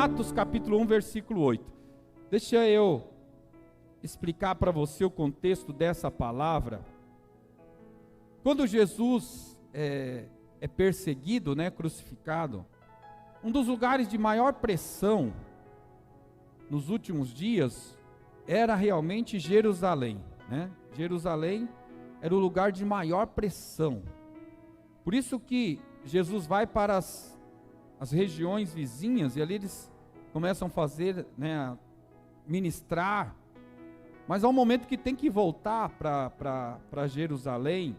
Atos capítulo 1, versículo 8. Deixa eu explicar para você o contexto dessa palavra. Quando Jesus é perseguido, crucificado, um dos lugares de maior pressão nos últimos dias era realmente Jerusalém. Jerusalém era o lugar de maior pressão. Por isso que Jesus vai para as regiões vizinhas e ali eles começam a fazer, ministrar. Mas há um momento que tem que voltar para Jerusalém,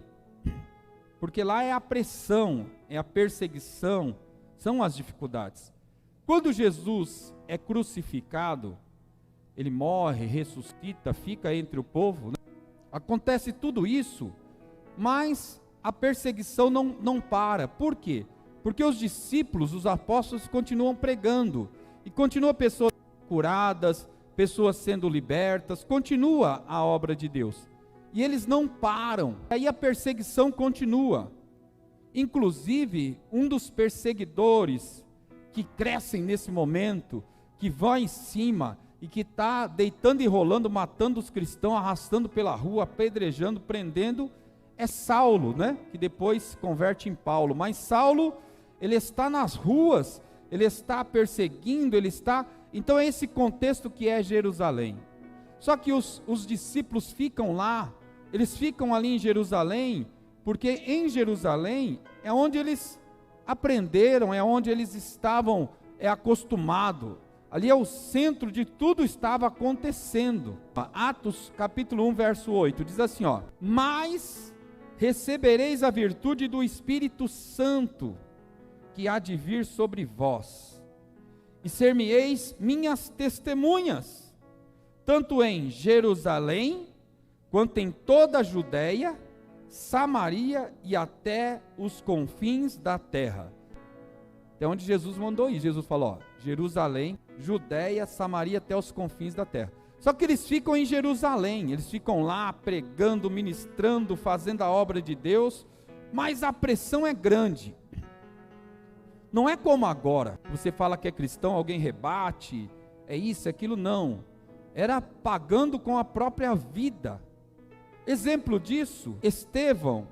porque lá é a pressão, é a perseguição, são as dificuldades. Quando Jesus é crucificado, ele morre, ressuscita, fica entre o povo, acontece tudo isso, mas a perseguição não para. Por quê? Porque os discípulos, os apóstolos continuam pregando, e continua pessoas curadas, pessoas sendo libertas, continua a obra de Deus, e eles não param, aí a perseguição continua. Inclusive, um dos perseguidores que crescem nesse momento, que vai em cima, e que está deitando e rolando, matando os cristãos, arrastando pela rua, apedrejando, prendendo, é Saulo, que depois se converte em Paulo. Mas Saulo, ele está nas ruas, ele está perseguindo, então é esse contexto que é Jerusalém. Só que os discípulos ficam lá, eles ficam ali em Jerusalém, porque em Jerusalém é onde eles aprenderam, é onde eles estavam acostumados. Ali é o centro de tudo estava acontecendo. Atos capítulo 1, verso 8, diz assim, mas recebereis a virtude do Espírito Santo, que há de vir sobre vós, e ser-me-eis minhas testemunhas, tanto em Jerusalém, quanto em toda a Judeia, Samaria e até os confins da terra. Até onde Jesus mandou ir. Jesus falou, Jerusalém, Judeia, Samaria, até os confins da terra. Só que eles ficam em Jerusalém, eles ficam lá pregando, ministrando, fazendo a obra de Deus, mas a pressão é grande. Não é como agora, você fala que é cristão, alguém rebate, é isso, é aquilo, não. Era pagando com a própria vida. Exemplo disso, Estevão,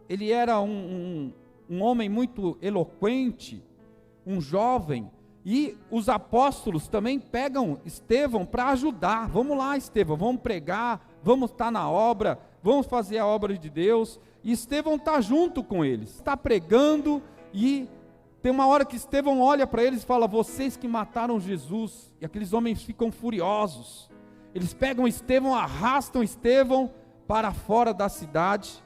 ele era um homem muito eloquente, um jovem, e os apóstolos também pegam Estevão para ajudar. Vamos lá, Estevão, vamos pregar, vamos estar na obra, vamos fazer a obra de Deus. E Estevão está junto com eles, está pregando, e tem uma hora que Estevão olha para eles e fala, vocês que mataram Jesus. E aqueles homens ficam furiosos. Eles pegam Estevão, arrastam Estevão para fora da cidade,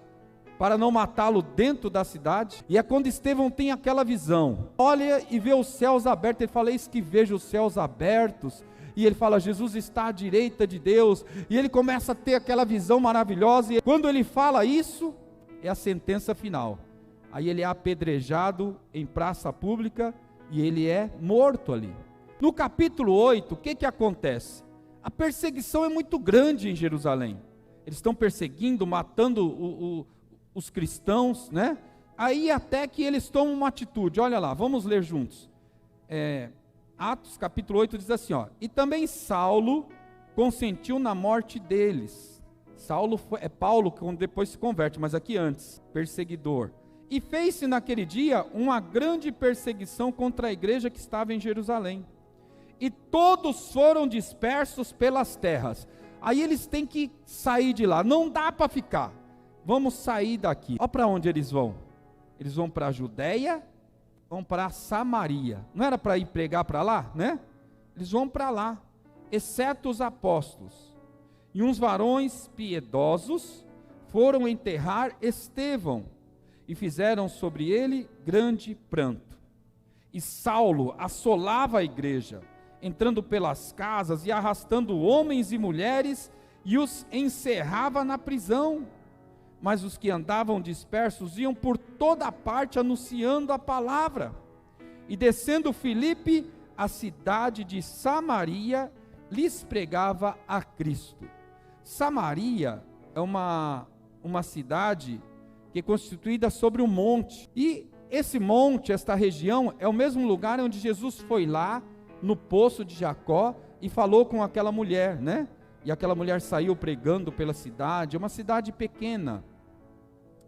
para não matá-lo dentro da cidade. E é quando Estevão tem aquela visão, olha e vê os céus abertos, ele fala, eis que vejo os céus abertos, e ele fala, Jesus está à direita de Deus, e ele começa a ter aquela visão maravilhosa, e quando ele fala isso, é a sentença final. Aí ele é apedrejado em praça pública, e ele é morto ali. No capítulo 8, o que acontece? A perseguição é muito grande em Jerusalém, eles estão perseguindo, matando os cristãos, Aí até que eles tomam uma atitude, olha lá, vamos ler juntos. Atos capítulo 8 diz assim, e também Saulo consentiu na morte deles. Saulo é Paulo, que depois se converte, mas aqui antes, perseguidor. E fez-se naquele dia uma grande perseguição contra a igreja que estava em Jerusalém. E todos foram dispersos pelas terras. Aí eles têm que sair de lá, não dá para ficar. Vamos sair daqui. Olha para onde eles vão. Eles vão para a Judeia, vão para a Samaria. Não era para ir pregar para lá, Eles vão para lá, exceto os apóstolos. E uns varões piedosos foram enterrar Estevão, e fizeram sobre ele grande pranto. E Saulo assolava a igreja, entrando pelas casas e arrastando homens e mulheres, e os encerrava na prisão. Mas os que andavam dispersos iam por toda parte anunciando a palavra. E descendo Filipe, a cidade de Samaria, lhes pregava a Cristo. Samaria é uma cidade que é constituída sobre um monte. E esse monte, esta região, é o mesmo lugar onde Jesus foi lá, no poço de Jacó, e falou com aquela mulher, né? E aquela mulher saiu pregando pela cidade, uma cidade pequena.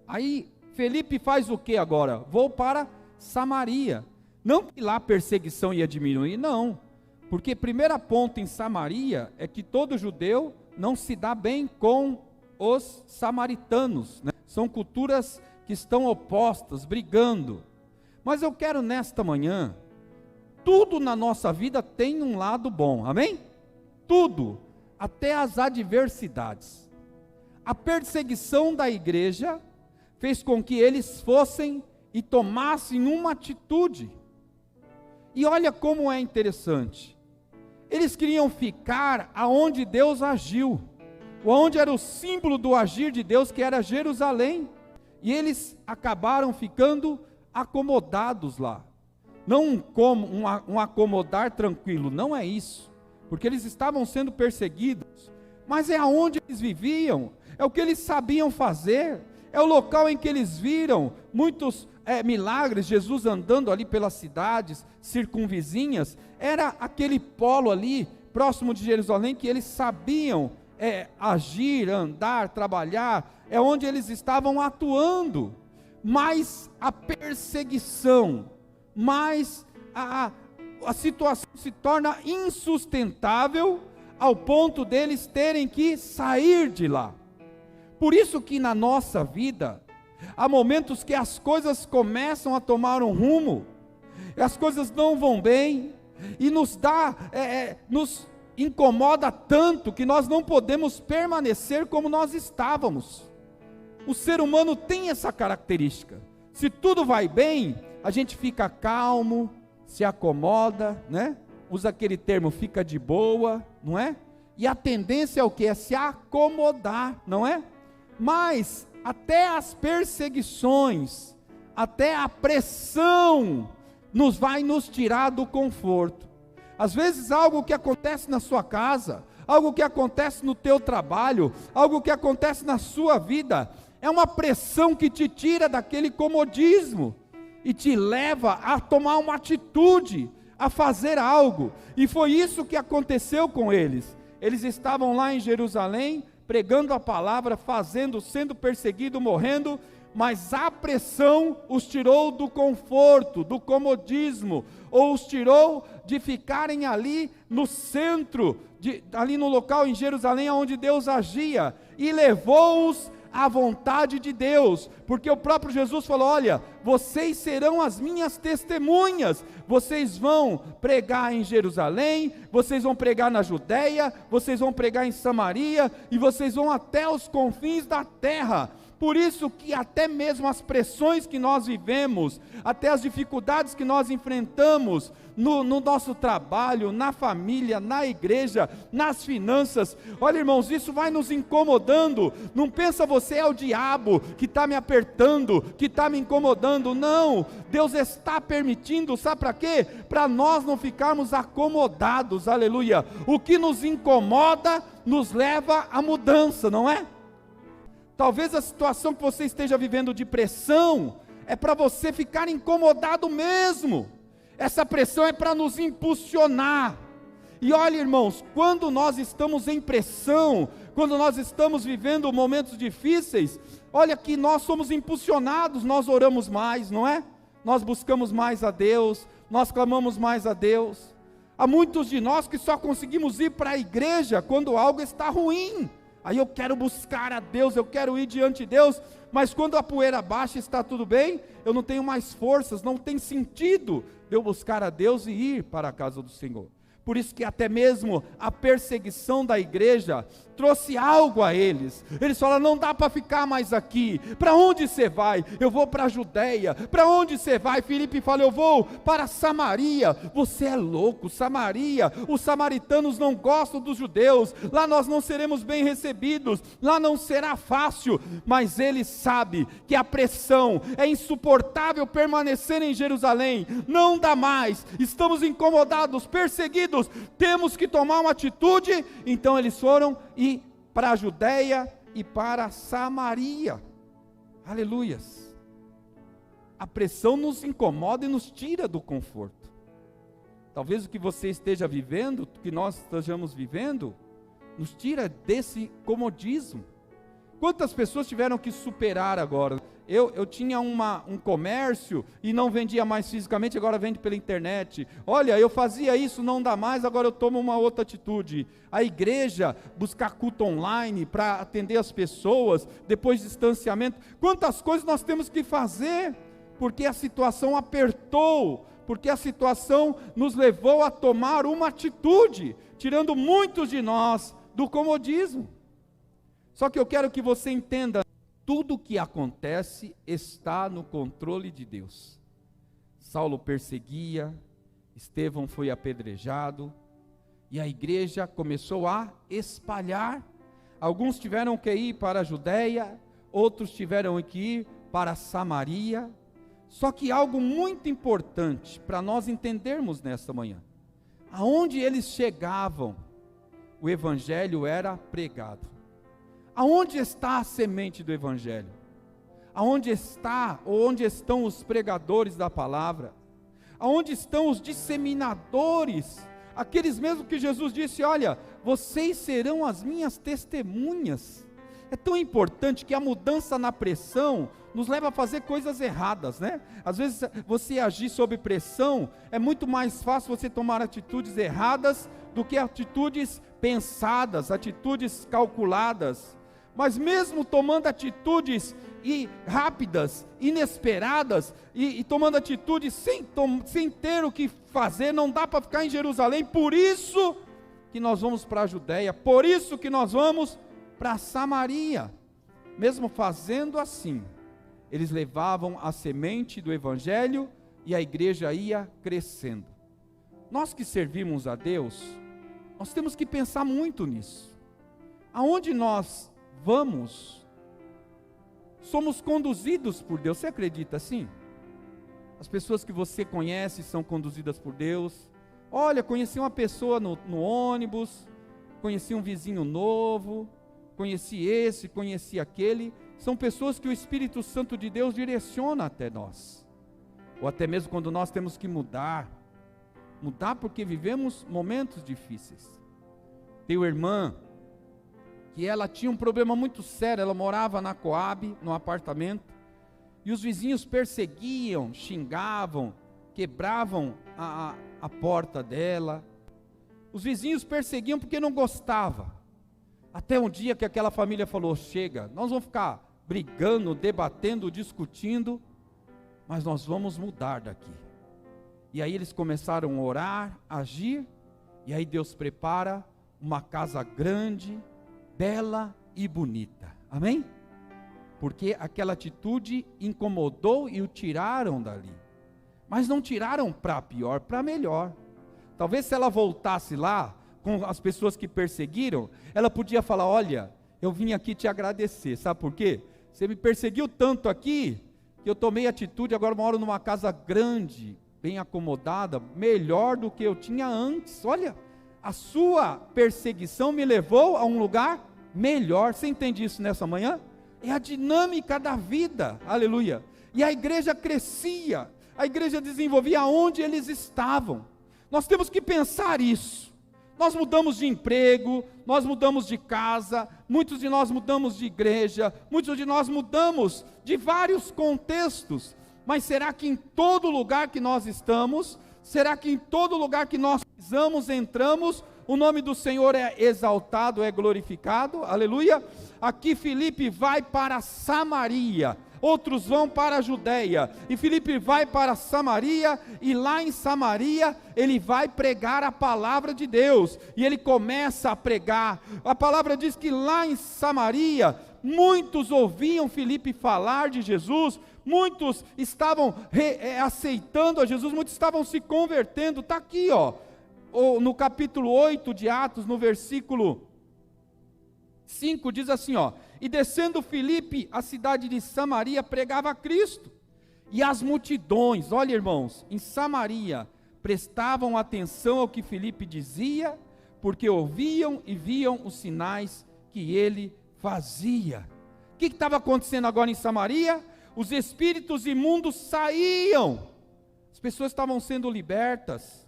Aí, Felipe faz o que agora? Vou para Samaria. Não que lá a perseguição ia diminuir, não. Porque primeira ponta em Samaria é que todo judeu não se dá bem com os samaritanos, né? São culturas que estão opostas, brigando. Mas eu quero nesta manhã, tudo na nossa vida tem um lado bom, amém? Tudo, até as adversidades. A perseguição da igreja fez com que eles fossem e tomassem uma atitude. E olha como é interessante. Eles queriam ficar aonde Deus agiu, onde era o símbolo do agir de Deus, que era Jerusalém. E eles acabaram ficando acomodados lá. Não como um acomodar tranquilo, não é isso. Porque eles estavam sendo perseguidos, mas é aonde eles viviam, é o que eles sabiam fazer, é o local em que eles viram muitos milagres, Jesus andando ali pelas cidades circunvizinhas, era aquele polo ali, próximo de Jerusalém, que eles sabiam agir, andar, trabalhar, é onde eles estavam atuando. Mas a perseguição, mas a situação se torna insustentável, ao ponto deles terem que sair de lá. Por isso que na nossa vida, há momentos que as coisas começam a tomar um rumo, as coisas não vão bem, e nos incomoda tanto, que nós não podemos permanecer como nós estávamos. O ser humano tem essa característica. Se tudo vai bem, a gente fica calmo, se acomoda, né? Usa aquele termo, fica de boa, não é? E a tendência é o que? É se acomodar, não é? Mas até as perseguições, até a pressão, vai nos tirar do conforto. Às vezes algo que acontece na sua casa, algo que acontece no teu trabalho, algo que acontece na sua vida, é uma pressão que te tira daquele comodismo e te leva a tomar uma atitude, a fazer algo. E foi isso que aconteceu com eles. Eles estavam lá em Jerusalém, pregando a palavra, sendo perseguido, morrendo, mas a pressão os tirou do conforto, do comodismo, ou os tirou de ficarem ali no centro, ali no local em Jerusalém, onde Deus agia, e levou-os à vontade de Deus, porque o próprio Jesus falou: olha, vocês serão as minhas testemunhas, vocês vão pregar em Jerusalém, vocês vão pregar na Judeia, vocês vão pregar em Samaria, e vocês vão até os confins da terra. Por isso que até mesmo as pressões que nós vivemos, até as dificuldades que nós enfrentamos no nosso trabalho, na família, na igreja, nas finanças, olha irmãos, isso vai nos incomodando. Não pensa você é o diabo que está me apertando, que está me incomodando. Não, Deus está permitindo, sabe para quê? Para nós não ficarmos acomodados, aleluia. O que nos incomoda nos leva à mudança, não é? Talvez a situação que você esteja vivendo de pressão, é para você ficar incomodado mesmo. Essa pressão é para nos impulsionar. E olha irmãos, quando nós estamos em pressão, quando nós estamos vivendo momentos difíceis, olha que nós somos impulsionados, nós oramos mais, não é? Nós buscamos mais a Deus, nós clamamos mais a Deus. Há muitos de nós que só conseguimos ir para a igreja quando algo está ruim. Aí eu quero buscar a Deus, eu quero ir diante de Deus, mas quando a poeira baixa está tudo bem, eu não tenho mais forças, não tem sentido de eu buscar a Deus e ir para a casa do Senhor. Por isso que até mesmo a perseguição da igreja trouxe algo a eles. Eles falaram: não dá para ficar mais aqui. Para onde você vai? Eu vou para a Judeia. Para onde você vai? Filipe fala: eu vou para Samaria. Você é louco, Samaria. Os samaritanos não gostam dos judeus. Lá nós não seremos bem recebidos. Lá não será fácil. Mas ele sabe que a pressão é insuportável permanecer em Jerusalém. Não dá mais. Estamos incomodados, perseguidos. Temos que tomar uma atitude. Então eles foram e para a Judeia e para Samaria. Aleluias. a pressão nos incomoda e nos tira do conforto. Talvez o que você esteja vivendo, o que nós estejamos vivendo, nos tira desse comodismo. Quantas pessoas tiveram que superar agora? Eu tinha um comércio e não vendia mais fisicamente, agora vende pela internet. Olha, eu fazia isso, não dá mais, agora eu tomo uma outra atitude. A igreja, buscar culto online para atender as pessoas, depois de distanciamento. Quantas coisas nós temos que fazer, porque a situação apertou, porque a situação nos levou a tomar uma atitude, tirando muitos de nós do comodismo. Só que eu quero que você entenda, tudo o que acontece está no controle de Deus. Saulo perseguia, Estevão foi apedrejado, e a igreja começou a espalhar. Alguns tiveram que ir para a Judéia, outros tiveram que ir para Samaria. Só que algo muito importante para nós entendermos nesta manhã: aonde eles chegavam, o evangelho era pregado. Aonde está a semente do evangelho? Aonde está, ou onde estão os pregadores da palavra? Aonde estão os disseminadores? Aqueles mesmo que Jesus disse: olha, vocês serão as minhas testemunhas. É tão importante que a mudança na pressão nos leva a fazer coisas erradas, né? Às vezes você agir sob pressão, é muito mais fácil você tomar atitudes erradas do que atitudes pensadas, atitudes calculadas. Mas mesmo tomando atitudes rápidas, inesperadas, e tomando atitudes sem ter o que fazer, não dá para ficar em Jerusalém. Por isso que nós vamos para a Judéia, por isso que nós vamos para Samaria. Mesmo fazendo assim, eles levavam a semente do evangelho e a igreja ia crescendo. Nós que servimos a Deus, nós temos que pensar muito nisso. Aonde nós vamos, somos conduzidos por Deus. Você acredita assim? As pessoas que você conhece são conduzidas por Deus. Olha, conheci uma pessoa no ônibus, conheci um vizinho novo, conheci esse, conheci aquele. São pessoas que o Espírito Santo de Deus direciona até nós. Ou até mesmo quando nós temos que mudar porque vivemos momentos difíceis. Tem uma irmã que ela tinha um problema muito sério. Ela morava na Coab, num apartamento, e os vizinhos perseguiam, xingavam, quebravam a porta dela. Os vizinhos perseguiam porque não gostavam. Até um dia que aquela família falou: chega, nós vamos ficar brigando, debatendo, discutindo, mas nós vamos mudar daqui. E aí eles começaram a orar, agir, e aí Deus prepara uma casa grande, bela e bonita. Amém? Porque aquela atitude incomodou e o tiraram dali. Mas não tiraram para pior, para melhor. Talvez se ela voltasse lá, com as pessoas que perseguiram, ela podia falar: olha, eu vim aqui te agradecer. Sabe por quê? Você me perseguiu tanto aqui, que eu tomei atitude, agora moro numa casa grande, bem acomodada, melhor do que eu tinha antes. Olha, a sua perseguição me levou a um lugar melhor. Você entende isso nessa manhã? É a dinâmica da vida, aleluia. E a igreja crescia, a igreja desenvolvia onde eles estavam. Nós temos que pensar isso. Nós mudamos de emprego, nós mudamos de casa, muitos de nós mudamos de igreja, muitos de nós mudamos de vários contextos. Mas será que em todo lugar que nós estamos, será que em todo lugar que nós pisamos, entramos, o nome do Senhor é exaltado, é glorificado? Aleluia. Aqui Filipe vai para Samaria, outros vão para a Judéia, e Filipe vai para Samaria, e lá em Samaria ele vai pregar a palavra de Deus, e ele começa a pregar. A palavra diz que lá em Samaria, muitos ouviam Filipe falar de Jesus, muitos estavam aceitando a Jesus, muitos estavam se convertendo. Está aqui, no capítulo 8 de Atos, no versículo 5, diz assim, e descendo Filipe à cidade de Samaria, pregava a Cristo, e as multidões, olha irmãos, em Samaria, prestavam atenção ao que Filipe dizia, porque ouviam e viam os sinais que ele fazia. O que estava acontecendo agora em Samaria? os espíritos imundos saíam, as pessoas estavam sendo libertas,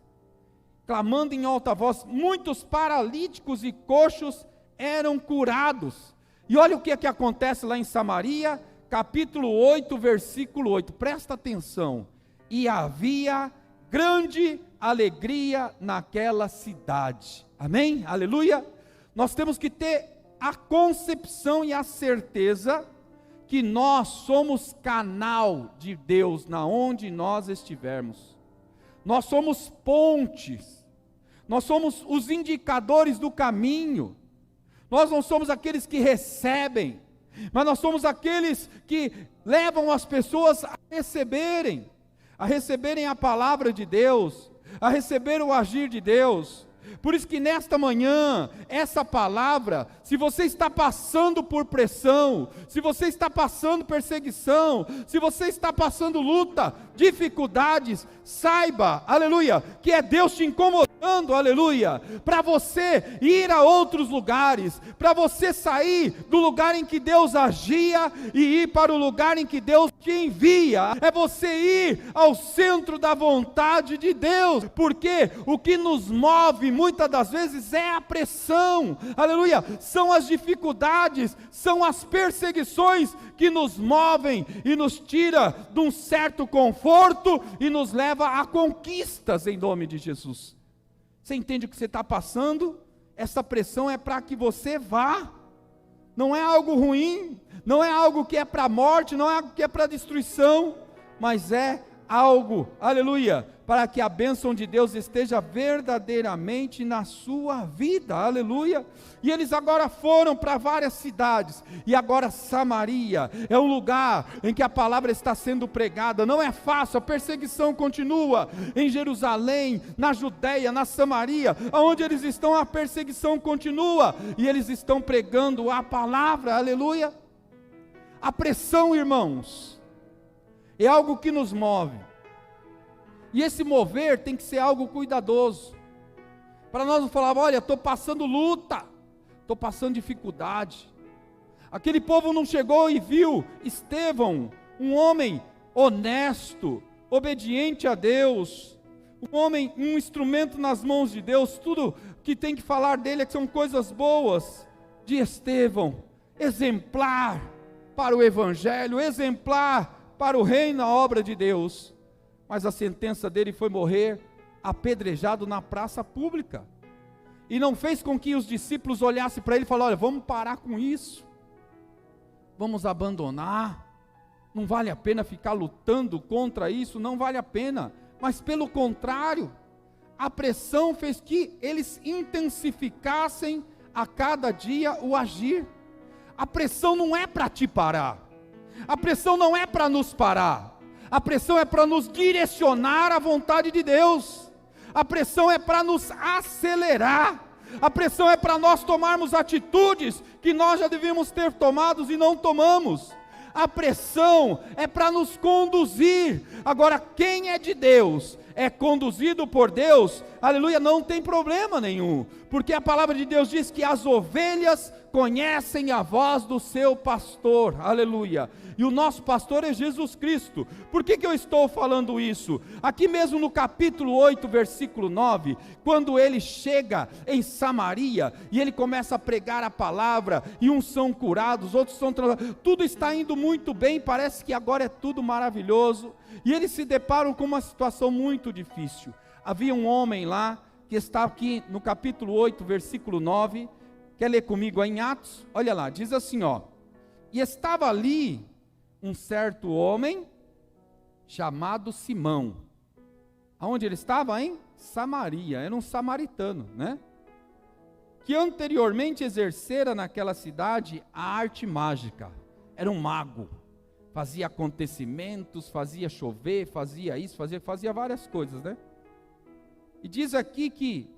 clamando em alta voz, muitos paralíticos e coxos eram curados. E olha o que acontece lá em Samaria, capítulo 8, versículo 8, presta atenção, e havia grande alegria naquela cidade, amém? Aleluia! Nós temos que ter a concepção e a certeza que nós somos canal de Deus na onde nós estivermos, nós somos pontes, nós somos os indicadores do caminho, nós não somos aqueles que recebem, mas nós somos aqueles que levam as pessoas a receberem a palavra de Deus, a receber o agir de Deus. Por isso que nesta manhã, essa palavra, se você está passando por pressão, se você está passando perseguição, se você está passando luta, dificuldades, saiba, aleluia, que é Deus te incomodando, aleluia, para você ir a outros lugares, para você sair do lugar em que Deus agia e ir para o lugar em que Deus te envia, é você ir ao centro da vontade de Deus, porque o que nos move muitas das vezes é a pressão, aleluia, são as dificuldades, são as perseguições que nos movem e nos tira de um certo conforto e nos leva a conquistas em nome de Jesus. Você entende o que você está passando? Essa pressão é para que você vá, não é algo ruim, não é algo que é para a morte, não é algo que é para a destruição, mas é algo, aleluia, para que a bênção de Deus esteja verdadeiramente na sua vida, aleluia. E eles agora foram para várias cidades, e agora Samaria é um lugar em que a palavra está sendo pregada. Não é fácil, a perseguição continua em Jerusalém, na Judeia, na Samaria, aonde eles estão, a perseguição continua, e eles estão pregando a palavra, aleluia. A pressão, irmãos, é algo que nos move, e esse mover tem que ser algo cuidadoso, para nós não falar, olha, estou passando luta, estou passando dificuldade. Aquele povo não chegou e viu Estevão, um homem honesto, obediente a Deus, um homem, um instrumento nas mãos de Deus, tudo que tem que falar dele é que são coisas boas, de Estevão, exemplar para o evangelho, exemplar para o reino, a obra de Deus, mas a sentença dele foi morrer apedrejado na praça pública, e não fez com que os discípulos olhassem para ele e falassem, olha, vamos parar com isso, vamos abandonar, não vale a pena ficar lutando contra isso, não vale a pena, mas pelo contrário, a pressão fez que eles intensificassem a cada dia o agir. A pressão não é para te parar, a pressão não é para nos parar, a pressão é para nos direcionar à vontade de Deus, a pressão é para nos acelerar, a pressão é para nós tomarmos atitudes que nós já devíamos ter tomado e não tomamos. A pressão é para nos conduzir. Agora, quem é de Deus, é conduzido por Deus, aleluia, não tem problema nenhum, porque a palavra de Deus diz que as ovelhas conhecem a voz do seu pastor, aleluia, e o nosso pastor é Jesus Cristo. Por que eu estou falando isso? Aqui mesmo no capítulo 8, versículo 9, quando ele chega em Samaria, e ele começa a pregar a palavra, e uns são curados, outros são transformados, tudo está indo muito bem, parece que agora é tudo maravilhoso, e eles se deparam com uma situação muito difícil. Havia um homem lá, que está aqui no capítulo 8, versículo 9, quer ler comigo aí em Atos? Olha lá, diz assim, ó, e estava ali um certo homem, chamado Simão. Aonde ele estava? Em Samaria, era um samaritano, né? Que anteriormente exercera naquela cidade a arte mágica, era um mago, fazia acontecimentos, fazia chover, fazia isso, fazia várias coisas, né? E diz aqui que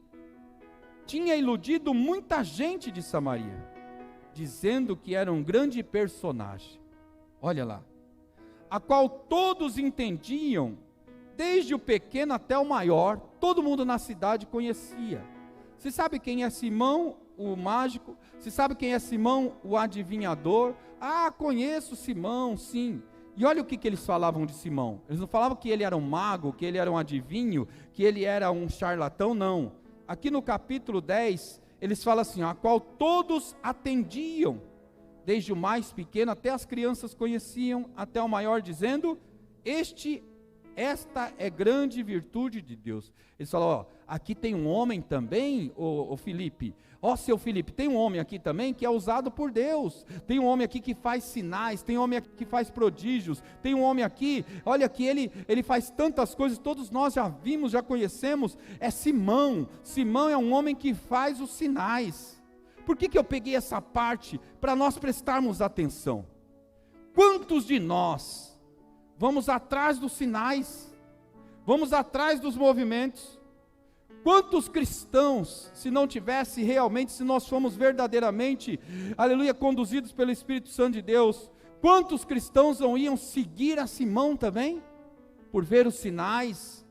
tinha iludido muita gente de Samaria, dizendo que era um grande personagem, olha lá, a qual todos entendiam, desde o pequeno até o maior, todo mundo na cidade conhecia. Você sabe quem é Simão, o mágico? Você sabe quem é Simão, o adivinhador? Ah, conheço Simão, sim. E olha o que eles falavam de Simão. Eles não falavam que ele era um mago, que ele era um adivinho, que ele era um charlatão, não. Aqui no capítulo 10, eles falam assim, a qual todos atendiam, desde o mais pequeno até as crianças conheciam, até o maior, dizendo, esta é grande virtude de Deus. Eles falam, ó, aqui tem um homem também, ô Filipe, ó seu Filipe, tem um homem aqui também que é usado por Deus, tem um homem aqui que faz sinais, tem um homem aqui que faz prodígios, tem um homem aqui, olha que ele faz tantas coisas, todos nós já vimos, já conhecemos, é Simão. Simão é um homem que faz os sinais. Por que eu peguei essa parte? Para nós prestarmos atenção. Quantos de nós vamos atrás dos sinais, vamos atrás dos movimentos? Quantos cristãos, se não tivesse realmente, se nós fomos verdadeiramente, aleluia, conduzidos pelo Espírito Santo de Deus, quantos cristãos não iam seguir a Simão também? Por ver os sinais,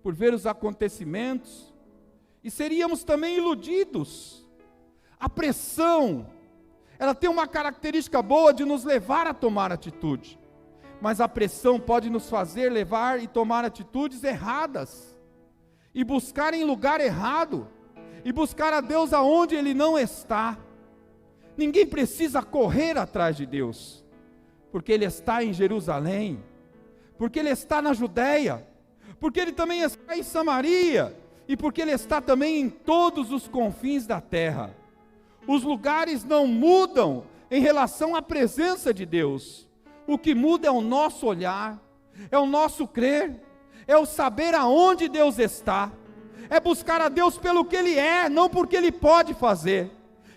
por ver os acontecimentos, e seríamos também iludidos. A pressão, ela tem uma característica boa de nos levar a tomar atitude, mas a pressão pode nos fazer levar e tomar atitudes erradas, e buscar em lugar errado, e buscar a Deus aonde Ele não está. Ninguém precisa correr atrás de Deus, porque Ele está em Jerusalém, porque Ele está na Judéia, porque Ele também está em Samaria, e porque Ele está também em todos os confins da terra. Os lugares não mudam em relação à presença de Deus. O que muda é o nosso olhar, é o nosso crer, é o saber aonde Deus está, é buscar a Deus pelo que Ele é, não porque Ele pode fazer.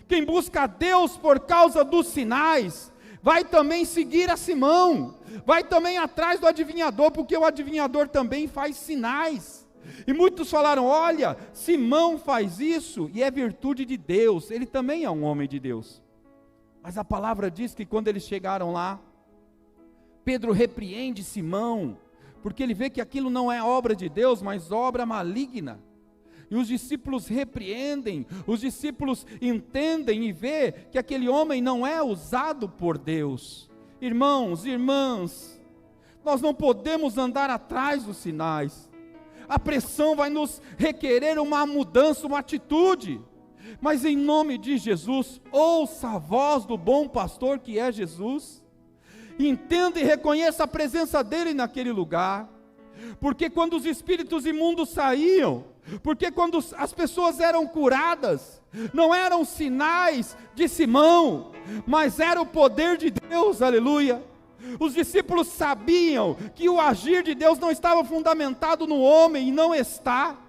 Quem busca a Deus por causa dos sinais, vai também seguir a Simão, vai também atrás do adivinhador, porque o adivinhador também faz sinais. E muitos falaram, olha, Simão faz isso, e é virtude de Deus, ele também é um homem de Deus. Mas a palavra diz que quando eles chegaram lá, Pedro repreende Simão, porque ele vê que aquilo não é obra de Deus, mas obra maligna. E os discípulos repreendem, os discípulos entendem e vê que aquele homem não é usado por Deus. Irmãos, irmãs, nós não podemos andar atrás dos sinais. A pressão vai nos requerer uma mudança, uma atitude. Mas em nome de Jesus, ouça a voz do bom pastor que é Jesus. Entenda e reconheça a presença dele naquele lugar. Porque quando os espíritos imundos saíam, porque quando as pessoas eram curadas, não eram sinais de Simão, mas era o poder de Deus, aleluia. Os discípulos sabiam que o agir de Deus não estava fundamentado no homem, e não está,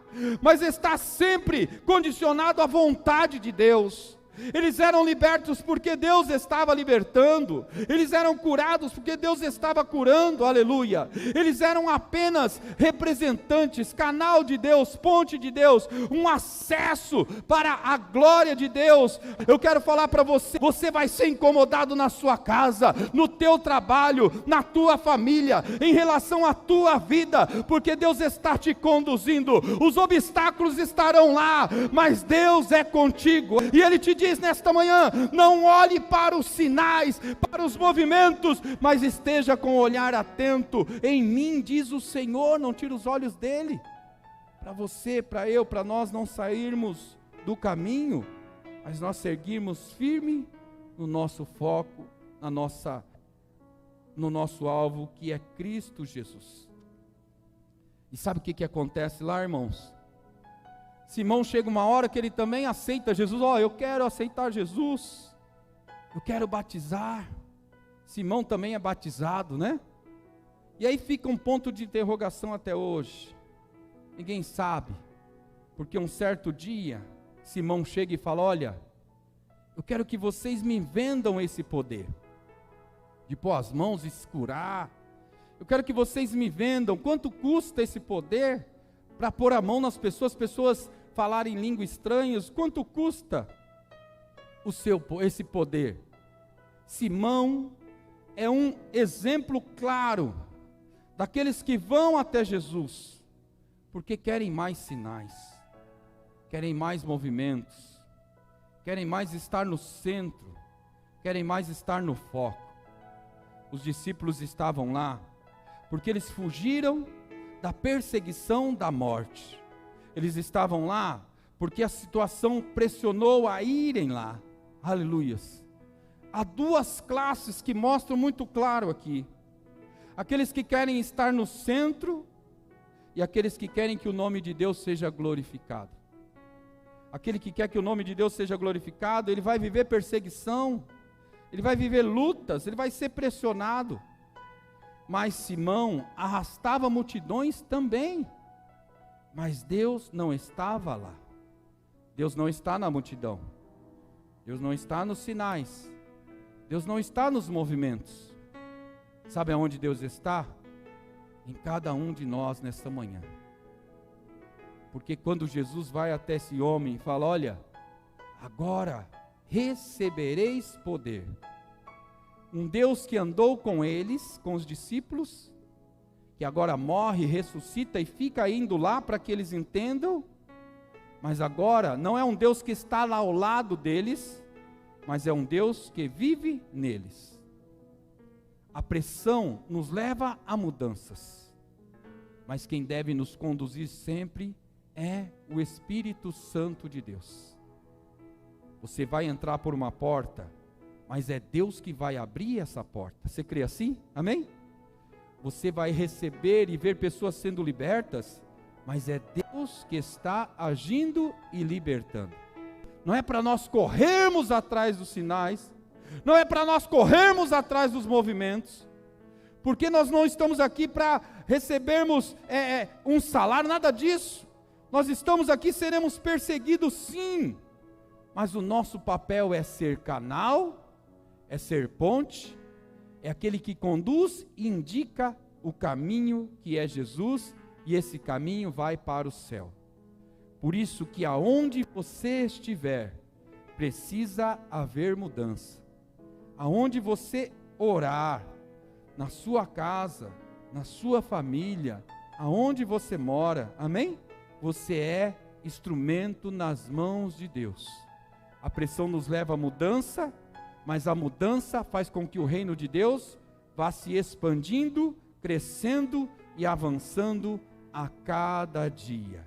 mas está sempre condicionado à vontade de Deus. Eles eram libertos porque Deus estava libertando, eles eram curados porque Deus estava curando, aleluia. Eles eram apenas representantes, canal de Deus, ponte de Deus, um acesso para a glória de Deus. Eu quero falar para você, você vai ser incomodado na sua casa, no teu trabalho, na tua família, em relação à tua vida, porque Deus está te conduzindo. Os obstáculos estarão lá, mas Deus é contigo, e Ele te diz nesta manhã, não olhe para os sinais, para os movimentos, mas esteja com o olhar atento em mim, diz o Senhor. Não tira os olhos dele, para você, para eu, para nós não sairmos do caminho, mas nós seguirmos firme no nosso foco, no nosso alvo, que é Cristo Jesus. E sabe o que acontece lá, irmãos? Simão chega uma hora que ele também aceita Jesus. Eu quero aceitar Jesus, eu quero batizar. Simão também é batizado, né? E aí fica um ponto de interrogação até hoje. Ninguém sabe, porque um certo dia Simão chega e fala, olha, eu quero que vocês me vendam esse poder de pôr as mãos e curar. Eu quero que vocês me vendam. Quanto custa esse poder para pôr a mão nas pessoas falarem língua estranhas? Quanto custa esse poder? Simão é um exemplo claro daqueles que vão até Jesus, porque querem mais sinais, querem mais movimentos, querem mais estar no centro, querem mais estar no foco. os discípulos estavam lá? Porque eles fugiram da perseguição da morte. Eles estavam lá porque a situação pressionou a irem lá. Aleluias. Há duas classes que mostram muito claro aqui. Aqueles que querem estar no centro e aqueles que querem que o nome de Deus seja glorificado. Aquele que quer que o nome de Deus seja glorificado, ele vai viver perseguição, ele vai viver lutas, ele vai ser pressionado. Mas Simão arrastava multidões também. Mas Deus não estava lá. Deus não está na multidão. Deus não está nos sinais. Deus não está nos movimentos. Sabe aonde Deus está? Em cada um de nós nessa manhã. Porque quando Jesus vai até esse homem e fala: olha, agora recebereis poder. Um Deus que andou com eles, com os discípulos, que agora morre, ressuscita e fica indo lá para que eles entendam, mas agora não é um Deus que está lá ao lado deles, mas é um Deus que vive neles. A pressão nos leva a mudanças, mas quem deve nos conduzir sempre é o Espírito Santo de Deus. Você vai entrar por uma porta, mas é Deus que vai abrir essa porta. Você crê assim? Amém? Você vai receber e ver pessoas sendo libertas, mas é Deus que está agindo e libertando. Não é para nós corrermos atrás dos sinais, não é para nós corrermos atrás dos movimentos, porque nós não estamos aqui para recebermos um salário, nada disso. Nós estamos aqui, seremos perseguidos sim, mas o nosso papel é ser canal, é ser ponte, é aquele que conduz e indica o caminho que é Jesus, e esse caminho vai para o céu. Por isso que aonde você estiver, precisa haver mudança. Aonde você orar, na sua casa, na sua família, aonde você mora, amém? Você é instrumento nas mãos de Deus. A pressão nos leva à mudança, mas a mudança faz com que o reino de Deus vá se expandindo, crescendo e avançando a cada dia.